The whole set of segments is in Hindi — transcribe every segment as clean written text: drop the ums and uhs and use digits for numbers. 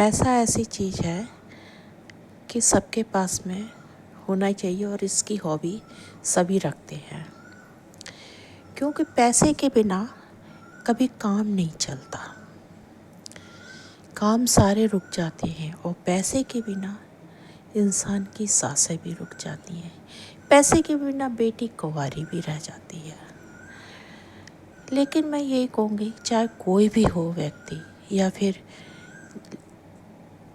पैसा ऐसी चीज़ है कि सबके पास में होना चाहिए और इसकी हॉबी सभी रखते हैं, क्योंकि पैसे के बिना कभी काम नहीं चलता। काम सारे रुक जाते हैं और पैसे के बिना इंसान की सांसें भी रुक जाती हैं। पैसे के बिना बेटी कुंवारी भी रह जाती है। लेकिन मैं यही कहूँगी, चाहे कोई भी हो व्यक्ति, या फिर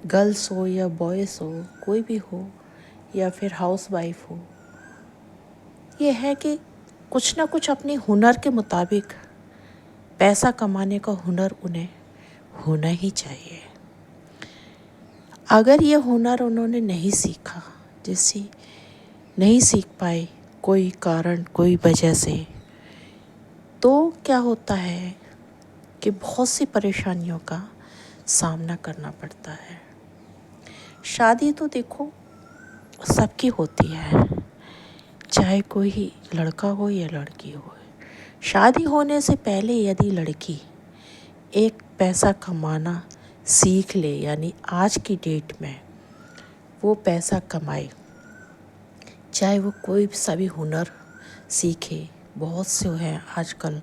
गर्ल्स हो या बॉयज़ हो, कोई भी हो, या फिर हाउसवाइफ हो, ये है कि कुछ ना कुछ अपने हुनर के मुताबिक पैसा कमाने का हुनर उन्हें होना ही चाहिए। अगर ये हुनर उन्होंने नहीं सीखा, जैसे नहीं सीख पाए कोई कारण, कोई वजह से, तो क्या होता है कि बहुत सी परेशानियों का सामना करना पड़ता है। शादी तो देखो सबकी होती है, चाहे कोई लड़का हो या लड़की हो। शादी होने से पहले यदि लड़की एक पैसा कमाना सीख ले, यानी आज की डेट में वो पैसा कमाए, चाहे वो कोई सा भी हुनर सीखे, बहुत से हैं आजकल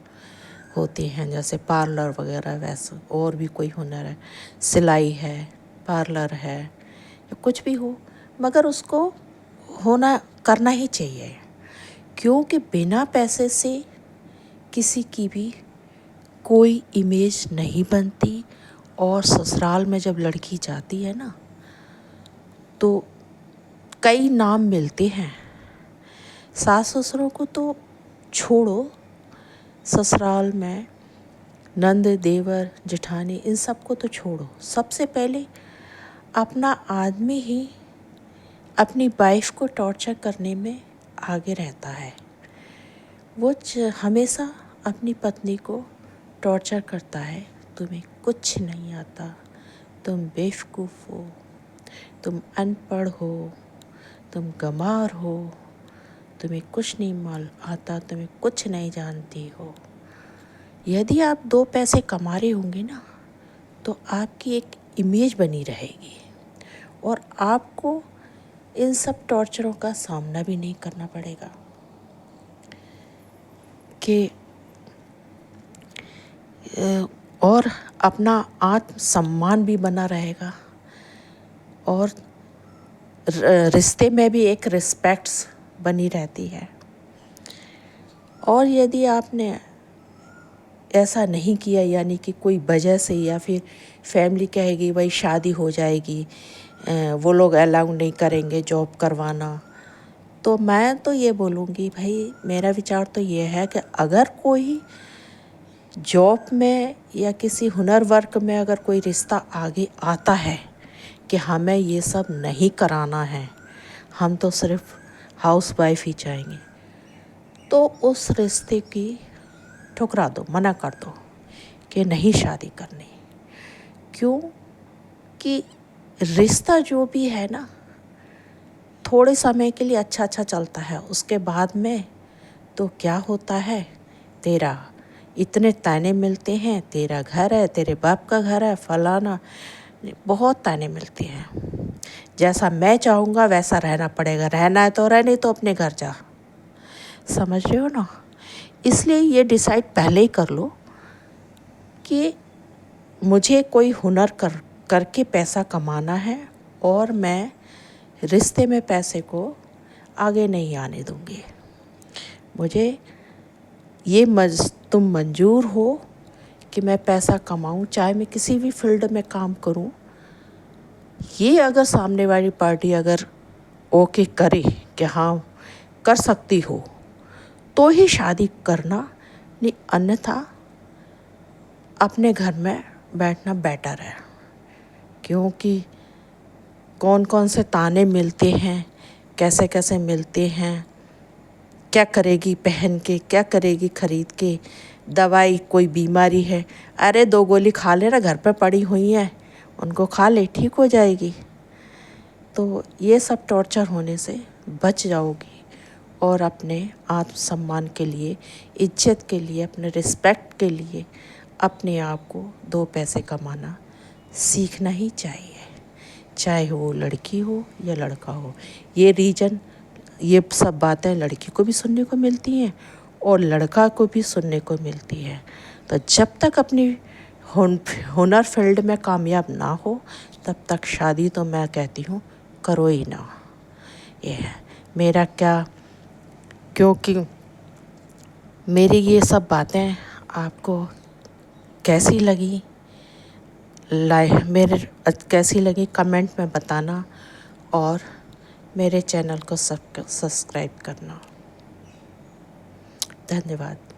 होते हैं, जैसे पार्लर वगैरह, वैसे और भी कोई हुनर है, सिलाई है, पार्लर है, या कुछ भी हो, मगर उसको होना करना ही चाहिए, क्योंकि बिना पैसे से किसी की भी कोई इमेज नहीं बनती। और ससुराल में जब लड़की जाती है ना, तो कई नाम मिलते हैं। सास ससुरों को तो छोड़ो, ससुराल में नंद, देवर, जेठानी, इन सबको तो छोड़ो, सबसे पहले अपना आदमी ही अपनी वाइफ को टॉर्चर करने में आगे रहता है। वो हमेशा अपनी पत्नी को टॉर्चर करता है, तुम्हें कुछ नहीं आता, तुम बेवकूफ़ हो, तुम अनपढ़ हो, तुम गंवार हो, तुम्हें कुछ नहीं मालूम आता, तुम्हें कुछ नहीं जानती हो। यदि आप 2 पैसे कमा रहे होंगे ना, तो आपकी एक इमेज बनी रहेगी और आपको इन सब टॉर्चरों का सामना भी नहीं करना पड़ेगा कि और अपना आत्म सम्मान भी बना रहेगा और रिश्ते में भी एक रिस्पेक्ट्स बनी रहती है। और यदि आपने ऐसा नहीं किया, यानी कि कोई वजह से, या फिर फैमिली कहेगी भाई शादी हो जाएगी, वो लोग अलाउ नहीं करेंगे जॉब करवाना, तो मैं तो ये बोलूँगी भाई, मेरा विचार तो ये है कि अगर कोई जॉब में या किसी हुनर वर्क में अगर कोई रिश्ता आगे आता है कि हमें ये सब नहीं कराना है, हम तो सिर्फ हाउस वाइफ ही चाहेंगे, तो उस रिश्ते की ठुकरा दो, मना कर दो कि नहीं शादी करनी। क्यों कि रिश्ता जो भी है ना, थोड़े समय के लिए अच्छा चलता है, उसके बाद में तो क्या होता है, तेरा इतने ताने मिलते हैं, तेरा घर है, तेरे बाप का घर है, फलाना, बहुत ताने मिलते हैं। जैसा मैं चाहूँगा वैसा रहना पड़ेगा, रहना है तो रह, नहीं तो अपने घर जा। समझ रहे हो ना? इसलिए ये डिसाइड पहले ही कर लो कि मुझे कोई हुनर करके पैसा कमाना है और मैं रिश्ते में पैसे को आगे नहीं आने दूँगी। मुझे ये तुम मंजूर हो कि मैं पैसा कमाऊं, चाहे मैं किसी भी फील्ड में काम करूं, ये अगर सामने वाली पार्टी अगर ओके करे कि हाँ कर सकती हो, तो ही शादी करना, नहीं अन्यथा अपने घर में बैठना बेटर है। क्योंकि कौन कौन से ताने मिलते हैं, कैसे कैसे मिलते हैं, क्या करेगी पहन के, क्या करेगी खरीद के, दवाई कोई बीमारी है, अरे 2 गोली खा ले ना, घर पे पड़ी हुई हैं, उनको खा ले, ठीक हो जाएगी। तो ये सब टॉर्चर होने से बच जाओगी और अपने आत्मसम्मान के लिए, इज्जत के लिए, अपने रिस्पेक्ट के लिए अपने आप को 2 पैसे कमाना सीखना ही चाहिए, चाहे वो लड़की हो या लड़का हो। ये सब बातें लड़की को भी सुनने को मिलती हैं और लड़का को भी सुनने को मिलती है। तो जब तक अपनी हुनर फील्ड में कामयाब ना हो तब तक शादी तो मैं कहती हूँ करो ही ना। ये है मेरा क्या, क्योंकि मेरी ये सब बातें आपको कैसी लगी कैसी लगी कमेंट में बताना और मेरे चैनल को सब्सक्राइब करना। धन्यवाद।